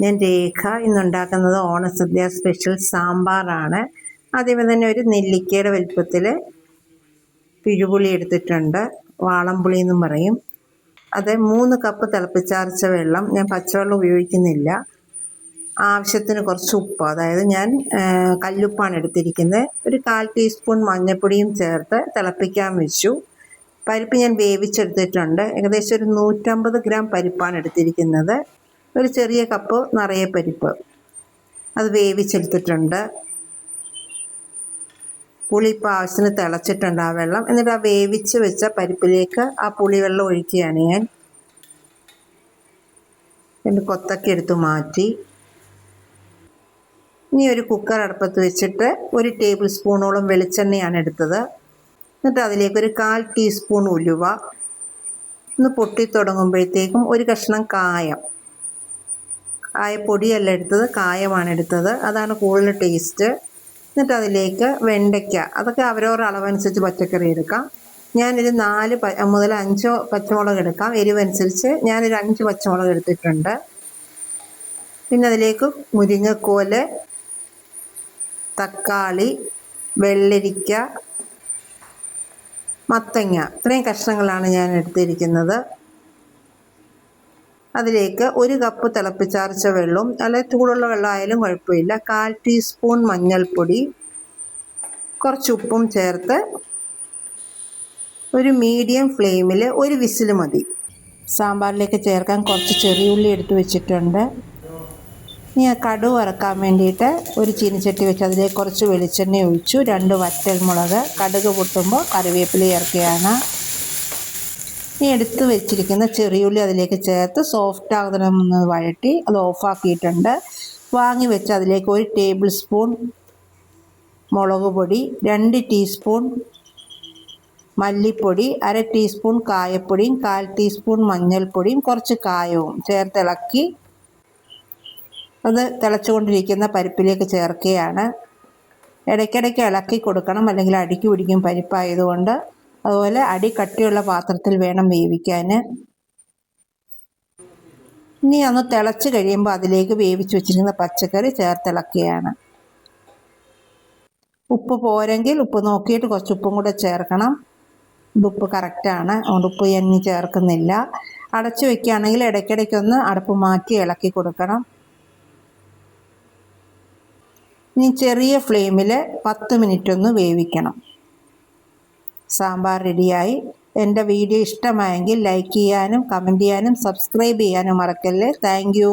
ഞാൻ രേഖ. ഇന്നുണ്ടാക്കുന്നത് ഓണസദ്യ സ്പെഷ്യൽ സാമ്പാറാണ്. ആദ്യമേ തന്നെ ഒരു നെല്ലിക്കയുടെ വലിപ്പത്തിൽ പിഴുപുളി എടുത്തിട്ടുണ്ട്, വാളംപുളി എന്നും പറയും. അത് 3 കപ്പ് തിളപ്പിച്ചാറിച്ച വെള്ളം, ഞാൻ പച്ചവെള്ളം ഉപയോഗിക്കുന്നില്ല. ആവശ്യത്തിന് കുറച്ച് ഉപ്പ്, അതായത് ഞാൻ കല്ലുപ്പാണ് എടുത്തിരിക്കുന്നത്. ഒരു 1/4 ടീസ്പൂൺ മഞ്ഞൾപ്പൊടിയും ചേർത്ത് തിളപ്പിക്കാൻ വെച്ചു. പരിപ്പ് ഞാൻ വേവിച്ചെടുത്തിട്ടുണ്ട്. ഏകദേശം ഒരു 150 ഗ്രാം പരിപ്പാണ് എടുത്തിരിക്കുന്നത്. ഒരു ചെറിയ കപ്പ് നിറയെ പരിപ്പ് അത് വേവിച്ചെടുത്തിട്ടുണ്ട്. പുളി ഇപ്പോൾ ആവശ്യത്തിന് തിളച്ചിട്ടുണ്ട് ആ വെള്ളം. എന്നിട്ട് ആ വേവിച്ച് വെച്ച പരിപ്പിലേക്ക് ആ പുളിവെള്ളം ഒഴിക്കുകയാണ് ഞാൻ. എന്നിട്ട് കൊത്തൊക്കെ എടുത്ത് മാറ്റി. ഇനി ഒരു കുക്കർ അടുപ്പത്ത് വെച്ചിട്ട് 1 ടേബിൾ സ്പൂണോളം വെളിച്ചെണ്ണയാണ് എടുത്തത്. എന്നിട്ട് അതിലേക്ക് ഒരു 1/4 ടീസ്പൂൺ ഉലുവ, ഒന്ന് പൊട്ടി തുടങ്ങുമ്പോഴത്തേക്കും ഒരു കഷ്ണം കായം. കായപ്പൊടിയല്ല എടുത്തത്, കായമാണ് എടുത്തത്. അതാണ് കൂടുതൽ ടേസ്റ്റ്. എന്നിട്ട് അതിലേക്ക് വെണ്ടയ്ക്ക, അതൊക്കെ അവരവരുടെ അളവനുസരിച്ച് പച്ചക്കറി എടുക്കാം. ഞാനൊരു 4 മുതൽ 5 പച്ചമുളക് എടുക്കാം, എരിവനുസരിച്ച്. ഞാനൊരു 5 പച്ചമുളക് എടുത്തിട്ടുണ്ട്. പിന്നെ അതിലേക്ക് മുരിങ്ങക്കോല്, തക്കാളി, വെള്ളരിക്ക, മത്തങ്ങ, ഇത്രയും കഷ്ണങ്ങളാണ് ഞാൻ എടുത്തിരിക്കുന്നത്. അതിലേക്ക് 1 കപ്പ് തിളപ്പിച്ചാറിച്ച വെള്ളവും, അല്ലെങ്കിൽ ചൂടുള്ള വെള്ളമായാലും കുഴപ്പമില്ല, 1/4 ടീസ്പൂൺ മഞ്ഞൾപ്പൊടി, കുറച്ച് ഉപ്പും ചേർത്ത് ഒരു മീഡിയം ഫ്ലെയിമിൽ 1 വിസിൽ മതി. സാമ്പാറിലേക്ക് ചേർക്കാൻ കുറച്ച് ചെറിയ ഉള്ളി എടുത്ത് വെച്ചിട്ടുണ്ട്. ഇനി ആ കടുക് വറക്കാൻ വേണ്ടിയിട്ട് ഒരു ചീനിച്ചട്ടി വെച്ച് അതിലേക്ക് കുറച്ച് വെളിച്ചെണ്ണ ഒഴിച്ചു. 2 വറ്റൽമുളക്, കടുക് പൊട്ടുമ്പോൾ കറിവേപ്പില ചേർക്കുകയാണ്. ഇനി എടുത്ത് വെച്ചിരിക്കുന്ന ചെറിയുള്ളി അതിലേക്ക് ചേർത്ത് സോഫ്റ്റ് ആകുന്നതൊന്ന് വഴറ്റി അത് ഓഫാക്കിയിട്ടുണ്ട്. വാങ്ങി വെച്ച് അതിലേക്ക് 1 ടേബിൾ സ്പൂൺ മുളക് പൊടി, 2 ടീസ്പൂൺ മല്ലിപ്പൊടി, 1/2 ടീസ്പൂൺ കായപ്പൊടിയും, 1/4 ടീസ്പൂൺ മഞ്ഞൾപ്പൊടിയും, കുറച്ച് കായവും ചേർത്തിളക്കി അത് തിളച്ചുകൊണ്ടിരിക്കുന്ന പരിപ്പിലേക്ക് ചേർക്കുകയാണ്. ഇടയ്ക്കിടയ്ക്ക് ഇളക്കി കൊടുക്കണം, അല്ലെങ്കിൽ അടിക്ക് പിടിക്കും പരിപ്പായതുകൊണ്ട്. അതുപോലെ അടി കട്ടിയുള്ള പാത്രത്തിൽ വേണം വേവിക്കാൻ. ഇനി ഒന്ന് തിളച്ച് കഴിയുമ്പോൾ അതിലേക്ക് വേവിച്ച് വെച്ചിരിക്കുന്ന പച്ചക്കറി ചേർത്തിളക്കുകയാണ്. ഉപ്പ് പോരെങ്കിൽ ഉപ്പ് നോക്കിയിട്ട് കുറച്ച് ഉപ്പും കൂടെ ചേർക്കണം. ഉപ്പ് കറക്റ്റാണ്, അതുകൊണ്ട് ഉപ്പ് ഞാൻ ഇനി ചേർക്കുന്നില്ല. അടച്ചു വയ്ക്കുകയാണെങ്കിൽ ഇടയ്ക്കിടയ്ക്കൊന്ന് അടുപ്പ് മാറ്റി ഇളക്കി കൊടുക്കണം. ഇനി ചെറിയ ഫ്ലെയിമിൽ 10 മിനിറ്റ് ഒന്ന് വേവിക്കണം. സാമ്പാർ റെഡിയായി. എൻ്റെ വീഡിയോ ഇഷ്ടമായെങ്കിൽ ലൈക്ക് ചെയ്യാനും കമൻറ്റ് ചെയ്യാനും സബ്സ്ക്രൈബ് ചെയ്യാനും മറക്കല്ലേ. Thank you.